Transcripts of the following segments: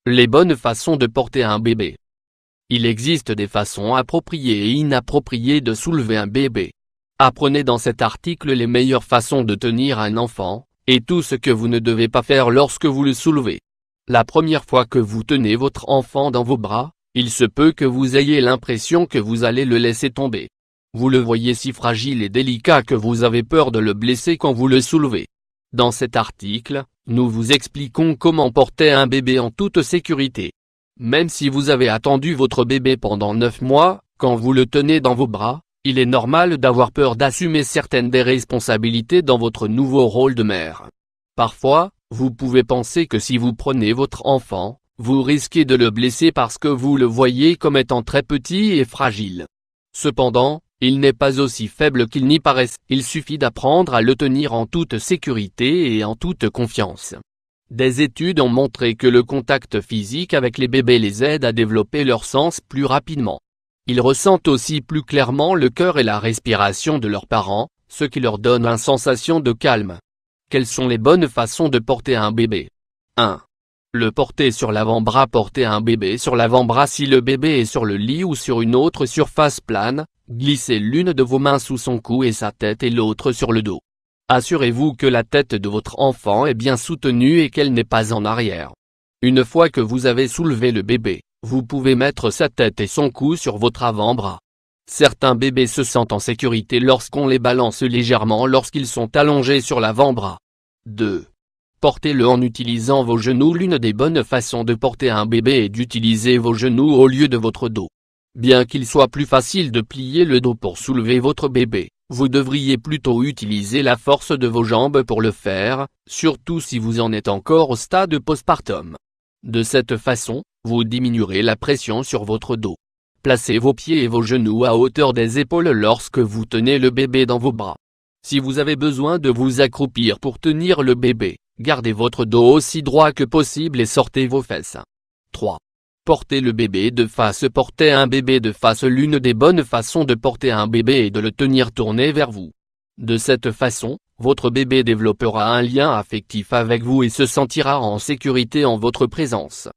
Les bonnes façons de porter un bébé. Il existe des façons appropriées et inappropriées de soulever un bébé. Apprenez dans cet article les meilleures façons de tenir un enfant, et tout ce que vous ne devez pas faire lorsque vous le soulevez. La première fois que vous tenez votre enfant dans vos bras, il se peut que vous ayez l'impression que vous allez le laisser tomber. Vous le voyez si fragile et délicat que vous avez peur de le blesser quand vous le soulevez. Dans cet article, nous vous expliquons comment porter un bébé en toute sécurité. Même si vous avez attendu votre bébé pendant 9 mois, quand vous le tenez dans vos bras, il est normal d'avoir peur d'assumer certaines des responsabilités dans votre nouveau rôle de mère. Parfois, vous pouvez penser que si vous prenez votre enfant, vous risquez de le blesser parce que vous le voyez comme étant très petit et fragile. Cependant, il n'est pas aussi faible qu'il n'y paraît, il suffit d'apprendre à le tenir en toute sécurité et en toute confiance. Des études ont montré que le contact physique avec les bébés les aide à développer leur sens plus rapidement. Ils ressentent aussi plus clairement le cœur et la respiration de leurs parents, ce qui leur donne une sensation de calme. Quelles sont les bonnes façons de porter un bébé? 1. Le porter sur l'avant-bras. Porter un bébé sur l'avant-bras. Si le bébé est sur le lit ou sur une autre surface plane, glissez l'une de vos mains sous son cou et sa tête et l'autre sur le dos. Assurez-vous que la tête de votre enfant est bien soutenue et qu'elle n'est pas en arrière. Une fois que vous avez soulevé le bébé, vous pouvez mettre sa tête et son cou sur votre avant-bras. Certains bébés se sentent en sécurité lorsqu'on les balance légèrement lorsqu'ils sont allongés sur l'avant-bras. 2. Portez-le en utilisant vos genoux. L'une des bonnes façons de porter un bébé est d'utiliser vos genoux au lieu de votre dos. Bien qu'il soit plus facile de plier le dos pour soulever votre bébé, vous devriez plutôt utiliser la force de vos jambes pour le faire, surtout si vous en êtes encore au stade postpartum. De cette façon, vous diminuerez la pression sur votre dos. Placez vos pieds et vos genoux à hauteur des épaules lorsque vous tenez le bébé dans vos bras. Si vous avez besoin de vous accroupir pour tenir le bébé, gardez votre dos aussi droit que possible et sortez vos fesses. 3. Portez le bébé de face. Porter un bébé de face. L'une des bonnes façons de porter un bébé est de le tenir tourné vers vous. De cette façon, votre bébé développera un lien affectif avec vous et se sentira en sécurité en votre présence.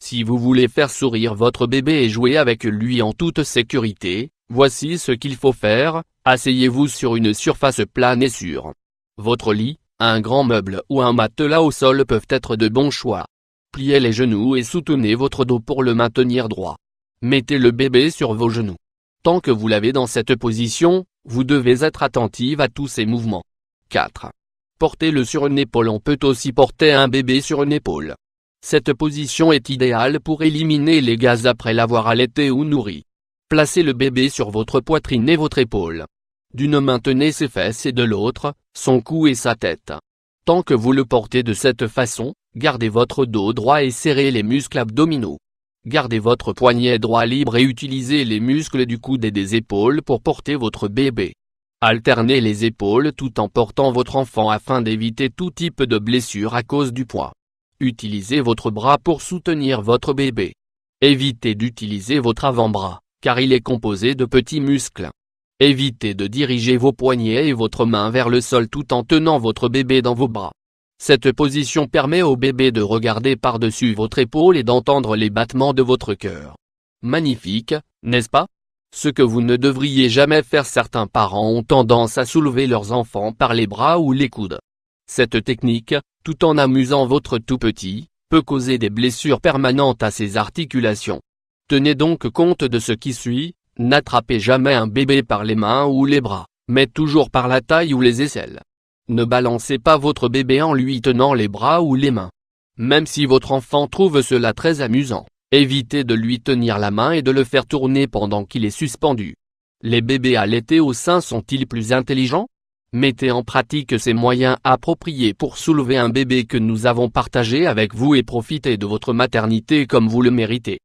Si vous voulez faire sourire votre bébé et jouer avec lui en toute sécurité, voici ce qu'il faut faire. Asseyez-vous sur une surface plane et sûre. Votre lit, un grand meuble ou un matelas au sol peuvent être de bons choix. Pliez les genoux et soutenez votre dos pour le maintenir droit. Mettez le bébé sur vos genoux. Tant que vous l'avez dans cette position, vous devez être attentive à tous ses mouvements. 4. Portez-le sur une épaule. On peut aussi porter un bébé sur une épaule. Cette position est idéale pour éliminer les gaz après l'avoir allaité ou nourri. Placez le bébé sur votre poitrine et votre épaule. D'une main tenez ses fesses et de l'autre, son cou et sa tête. Tant que vous le portez de cette façon, gardez votre dos droit et serrez les muscles abdominaux. Gardez votre poignet droit libre et utilisez les muscles du coude et des épaules pour porter votre bébé. Alternez les épaules tout en portant votre enfant afin d'éviter tout type de blessure à cause du poids. Utilisez votre bras pour soutenir votre bébé. Évitez d'utiliser votre avant-bras, car il est composé de petits muscles. Évitez de diriger vos poignets et votre main vers le sol tout en tenant votre bébé dans vos bras. Cette position permet au bébé de regarder par-dessus votre épaule et d'entendre les battements de votre cœur. Magnifique, n'est-ce pas? Ce que vous ne devriez jamais faire. Certains parents ont tendance à soulever leurs enfants par les bras ou les coudes. Cette technique, tout en amusant votre tout petit, peut causer des blessures permanentes à ses articulations. Tenez donc compte de ce qui suit. N'attrapez jamais un bébé par les mains ou les bras, mais toujours par la taille ou les aisselles. Ne balancez pas votre bébé en lui tenant les bras ou les mains. Même si votre enfant trouve cela très amusant, évitez de lui tenir la main et de le faire tourner pendant qu'il est suspendu. Les bébés allaités au sein sont-ils plus intelligents? Mettez en pratique ces moyens appropriés pour soulever un bébé que nous avons partagé avec vous et profitez de votre maternité comme vous le méritez.